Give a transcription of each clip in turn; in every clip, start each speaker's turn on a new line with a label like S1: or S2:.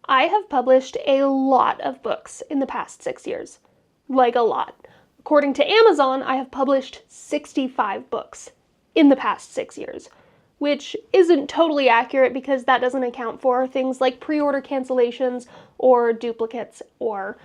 S1: I have published a lot of books in the past 6 years. Like a lot. According to Amazon, I have published 65 books in the past 6 years, which isn't totally accurate because that doesn't account for things like pre-order cancellations or duplicates or,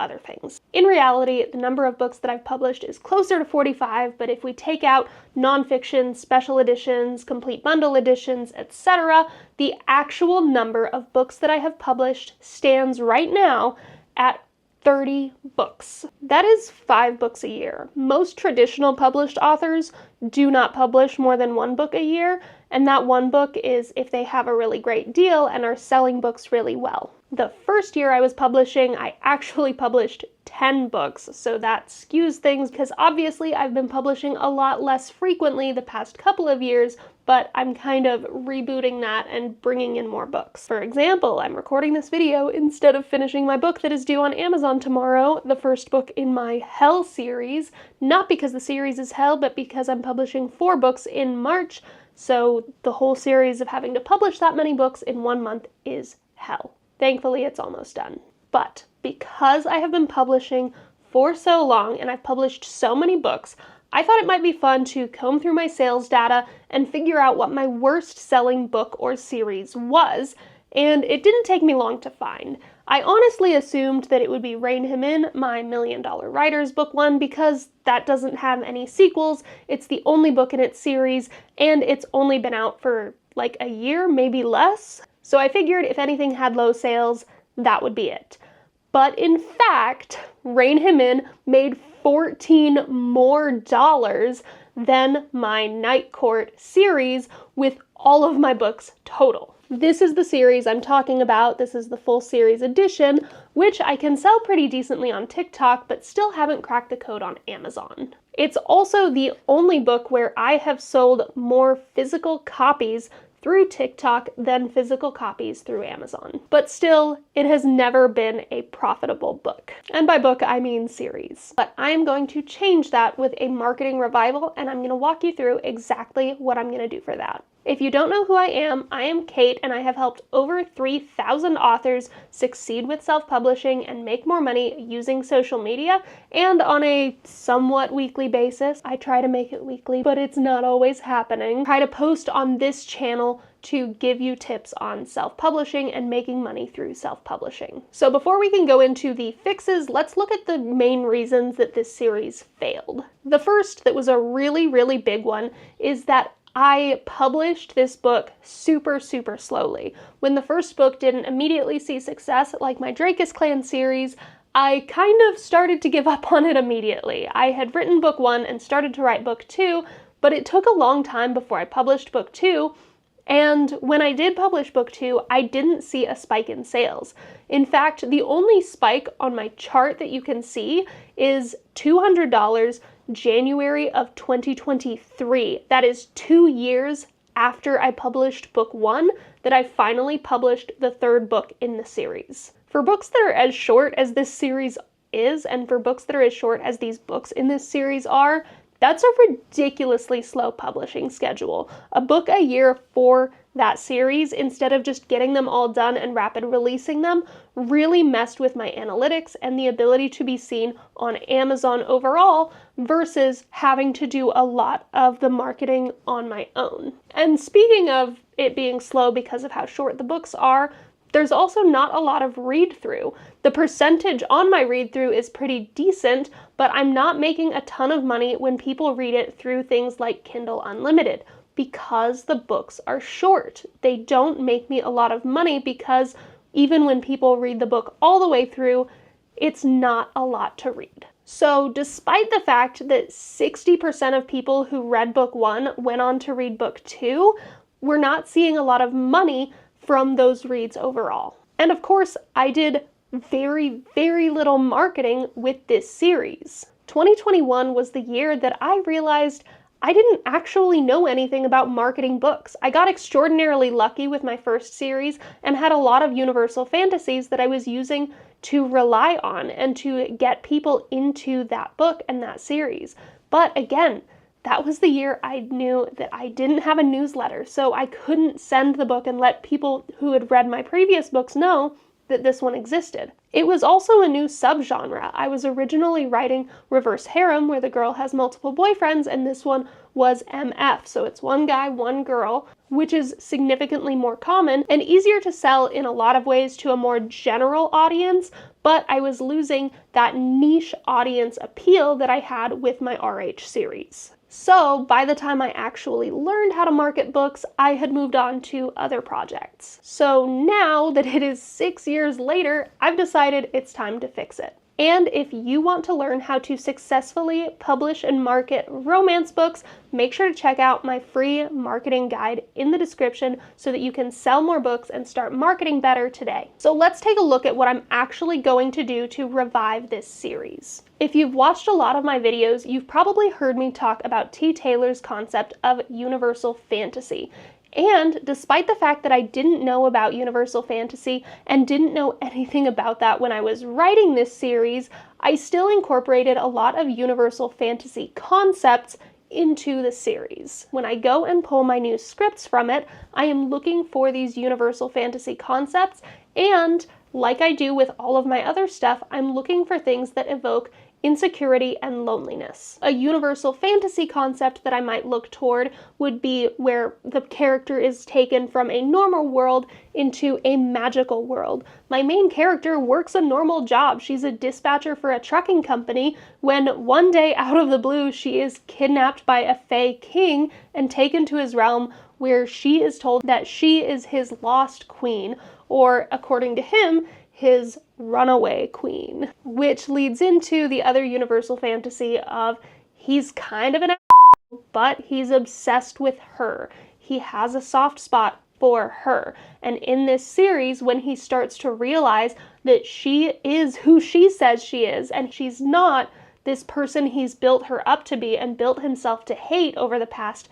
S1: other things. In reality, the number of books that I've published is closer to 45, but if we take out nonfiction, special editions, complete bundle editions, etc., the actual number of books that I have published stands right now at 30 books. That is 5 books a year. Most traditional published authors do not publish more than 1 book a year, and that 1 book is if they have a really great deal and are selling books really well. The first year I was publishing, I actually published 10 books, so that skews things because obviously I've been publishing a lot less frequently the past couple of years, but I'm kind of rebooting that and bringing in more books. For example, I'm recording this video instead of finishing my book that is due on Amazon tomorrow, the first book in my Hell series, not because the series is hell, but because I'm publishing 4 books in March, so the whole series of having to publish that many books in 1 month is hell. Thankfully, it's almost done. But because I have been publishing for so long and I've published so many books, I thought it might be fun to comb through my sales data and figure out what my worst selling book or series was, and it didn't take me long to find. I honestly assumed that it would be Rein Him In, my $1 Million Writers book one, because that doesn't have any sequels, it's the only book in its series, and it's only been out for like a year, maybe less. So I figured if anything had low sales, that would be it. But in fact, Rein Him In made $14 more than my Night Court series with all of my books total. This is the series I'm talking about. This is the full series edition, which I can sell pretty decently on TikTok, but still haven't cracked the code on Amazon. It's also the only book where I have sold more physical copies through TikTok than physical copies through Amazon. But still, it has never been a profitable book. And by book, I mean series. But I am going to change that with a marketing revival, and I'm going to walk you through exactly what I'm going to do for that. If you don't know who I am Kate, and I have helped over 3,000 authors succeed with self-publishing and make more money using social media, and on a somewhat weekly basis. I try to make it weekly, but it's not always happening. I try to post on this channel to give you tips on self-publishing and making money through self-publishing. So before we can go into the fixes, let's look at the main reasons that this series failed. The first, that was a really, really big one, is that I published this book super slowly. When the first book didn't immediately see success, like my Drakus Clan series, I kind of started to give up on it immediately. I had written book 1 and started to write book 2, but it took a long time before I published book 2, and when I did publish book 2, I didn't see a spike in sales. In fact, the only spike on my chart that you can see is $200 January of 2023. That is 2 years after I published book 1 that I finally published the 3rd book in the series. For books that are as short as this series is, and for books that are as short as these books in this series are, that's a ridiculously slow publishing schedule. A book a year for that series, instead of just getting them all done and rapid releasing them, really messed with my analytics and the ability to be seen on Amazon overall versus having to do a lot of the marketing on my own. And speaking of it being slow because of how short the books are, there's also not a lot of read-through. The percentage on my read-through is pretty decent, but I'm not making a ton of money when people read it through things like Kindle Unlimited because the books are short. They don't make me a lot of money because even when people read the book all the way through, it's not a lot to read. So despite the fact that 60% of people who read book 1 went on to read book 2, we're not seeing a lot of money from those reads overall. And of course, I did very little marketing with this series. 2021 was the year that I realized I didn't actually know anything about marketing books. I got extraordinarily lucky with my first series and had a lot of universal fantasies that I was using to rely on and to get people into that book and that series. But again, that was the year I knew that I didn't have a newsletter, so I couldn't send the book and let people who had read my previous books know that this one existed. It was also a new subgenre. I was originally writing reverse harem, where the girl has multiple boyfriends, and this one was MF, so it's one guy, one girl, which is significantly more common and easier to sell in a lot of ways to a more general audience, but I was losing that niche audience appeal that I had with my RH series. So by the time I actually learned how to market books, I had moved on to other projects. So now that it is 6 years later, I've decided it's time to fix it. And if you want to learn how to successfully publish and market romance books, make sure to check out my free marketing guide in the description so that you can sell more books and start marketing better today. So let's take a look at what I'm actually going to do to revive this series. If you've watched a lot of my videos, you've probably heard me talk about T. Taylor's concept of universal fantasy. And despite the fact that I didn't know about universal fantasy and didn't know anything about that when I was writing this series, I still incorporated a lot of universal fantasy concepts into the series. When I go and pull my new scripts from it, I am looking for these universal fantasy concepts, and like I do with all of my other stuff, I'm looking for things that evoke insecurity and loneliness. A universal fantasy concept that I might look toward would be where the character is taken from a normal world into a magical world. My main character works a normal job. She's a dispatcher for a trucking company when one day out of the blue she is kidnapped by a Fae king and taken to his realm where she is told that she is his lost queen, or according to him, his runaway queen, which leads into the other universal fantasy of he's kind of an asshole, but he's obsessed with her. He has a soft spot for her. And in this series, when he starts to realize that she is who she says she is, and she's not this person he's built her up to be and built himself to hate over the past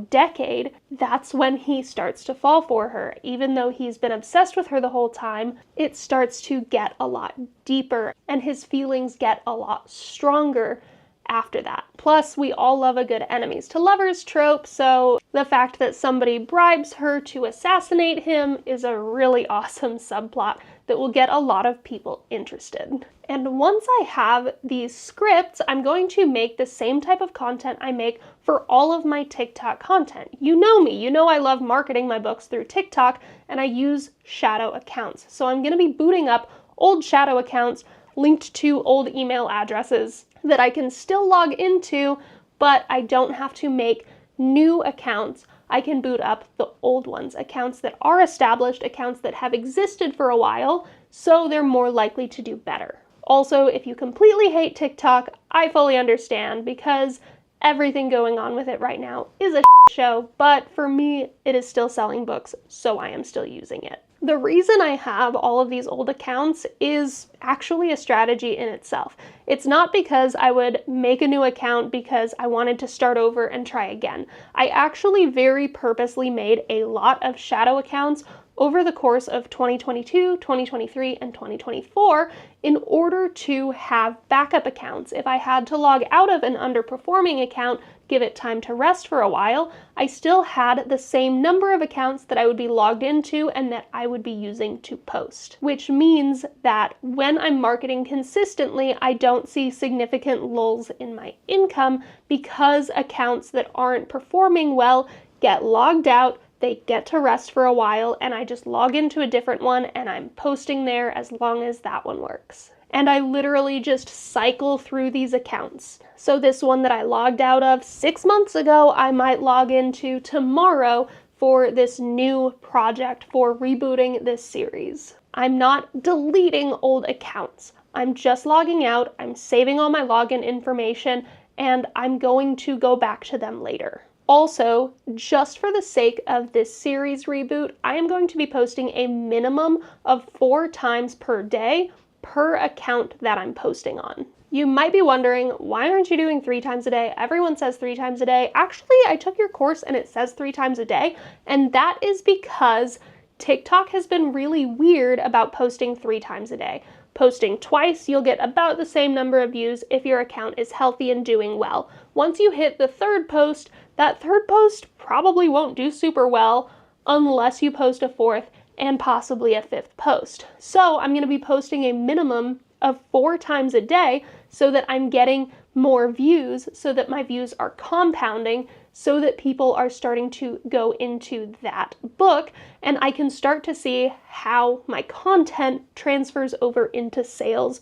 S1: decade, that's when he starts to fall for her. Even though he's been obsessed with her the whole time, it starts to get a lot deeper and his feelings get a lot stronger after that. Plus, we all love a good enemies to lovers trope, so the fact that somebody bribes her to assassinate him is a really awesome subplot that will get a lot of people interested. And once I have these scripts, I'm going to make the same type of content I make for all of my TikTok content. You know me, you know I love marketing my books through TikTok, and I use shadow accounts. So I'm going to be booting up old shadow accounts linked to old email addresses that I can still log into, but I don't have to make new accounts. I can boot up the old ones, accounts that are established, accounts that have existed for a while, so they're more likely to do better. Also, if you completely hate TikTok, I fully understand, because everything going on with it right now is a show, but for me, it is still selling books, so I am still using it. The reason I have all of these old accounts is actually a strategy in itself. It's not because I would make a new account because I wanted to start over and try again. I actually very purposely made a lot of shadow accounts over the course of 2022, 2023, and 2024 in order to have backup accounts. If I had to log out of an underperforming account, give it time to rest for a while, I still had the same number of accounts that I would be logged into and that I would be using to post. Which means that when I'm marketing consistently, I don't see significant lulls in my income because accounts that aren't performing well get logged out, they get to rest for a while, and I just log into a different one and I'm posting there as long as that one works. And I literally just cycle through these accounts. So this one that I logged out of 6 months ago, I might log into tomorrow for this new project for rebooting this series. I'm not deleting old accounts. I'm just logging out, I'm saving all my login information, and I'm going to go back to them later. Also, just for the sake of this series reboot, I am going to be posting a minimum of 4 times per day per account that I'm posting on. You might be wondering, why aren't you doing 3 times a day? Everyone says 3 times a day. Actually, I took your course and it says 3 times a day, and that is because TikTok has been really weird about posting 3 times a day. Posting twice, you'll get about the same number of views if your account is healthy and doing well. Once you hit the 3rd post, that 3rd post probably won't do super well unless you post a 4th and possibly a 5th post. So I'm going to be posting a minimum of 4 times a day so that I'm getting more views, so that my views are compounding, so that people are starting to go into that book, and I can start to see how my content transfers over into sales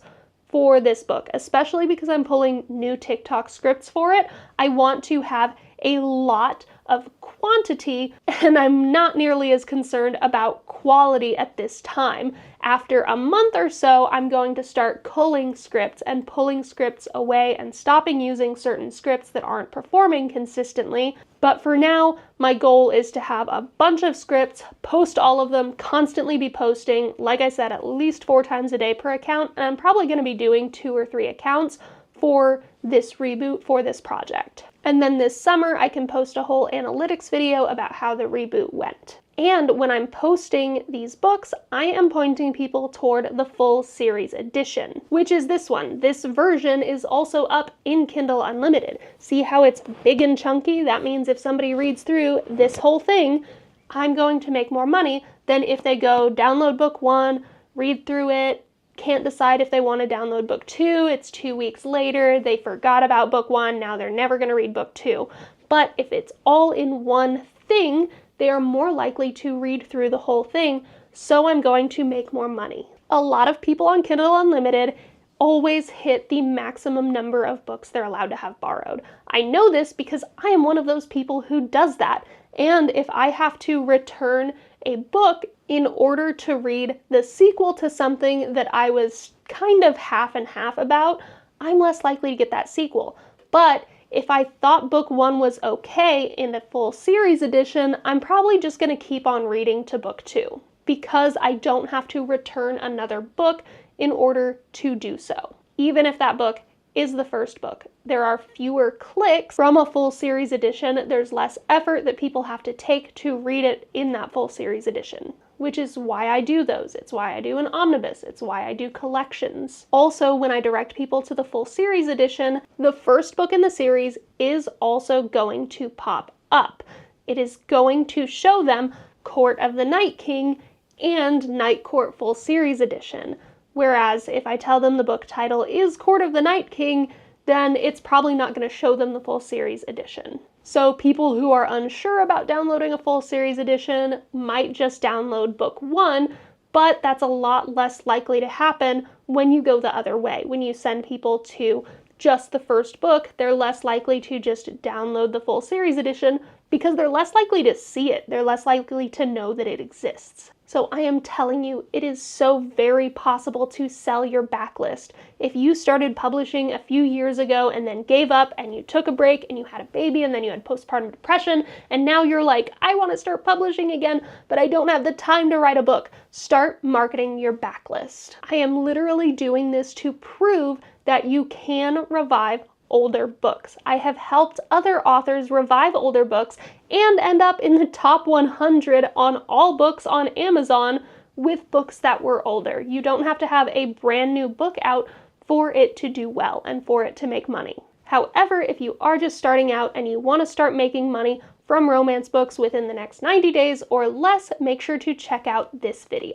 S1: for this book, especially because I'm pulling new TikTok scripts for it. I want to have a lot of quantity, and I'm not nearly as concerned about quality at this time. After a month or so, I'm going to start culling scripts and pulling scripts away and stopping using certain scripts that aren't performing consistently. But for now, my goal is to have a bunch of scripts, post all of them, constantly be posting, like I said, at least 4 times a day per account, and I'm probably going to be doing 2 or 3 accounts for this reboot, for this project. And then this summer, I can post a whole analytics video about how the reboot went. And when I'm posting these books, I am pointing people toward the full series edition, which is this one. This version is also up in Kindle Unlimited. See how it's big and chunky? That means if somebody reads through this whole thing, I'm going to make more money than if they go download book 1, read through it, can't decide if they want to download book 2, it's 2 weeks later, they forgot about book 1, now they're never going to read book 2. But if it's all in one thing, they are more likely to read through the whole thing, so I'm going to make more money. A lot of people on Kindle Unlimited always hit the maximum number of books they're allowed to have borrowed. I know this because I am one of those people who does that, and if I have to return a book in order to read the sequel to something that I was kind of half and half about, I'm less likely to get that sequel. But if I thought book 1 was okay in the full series edition, I'm probably just going to keep on reading to book 2 because I don't have to return another book in order to do so. Even if that book is the first book, there are fewer clicks from a full series edition. There's less effort that people have to take to read it in that full series edition, which is why I do those. It's why I do an omnibus. It's why I do collections. Also, when I direct people to the full series edition, the first book in the series is also going to pop up. It is going to show them Court of the Night King and Night Court Full Series Edition. Whereas if I tell them the book title is Court of the Night King, then it's probably not going to show them the full series edition. So people who are unsure about downloading a full series edition might just download book 1, but that's a lot less likely to happen when you go the other way. When you send people to just the first book, they're less likely to just download the full series edition because they're less likely to see it. They're less likely to know that it exists. So I am telling you, it is so very possible to sell your backlist. If you started publishing a few years ago and then gave up and you took a break and you had a baby and then you had postpartum depression and now you're like, I want to start publishing again, but I don't have the time to write a book, start marketing your backlist. I am literally doing this to prove that you can revive older books. I have helped other authors revive older books and end up in the top 100 on all books on Amazon with books that were older. You don't have to have a brand new book out for it to do well and for it to make money. However, if you are just starting out and you want to start making money from romance books within the next 90 days or less, make sure to check out this video.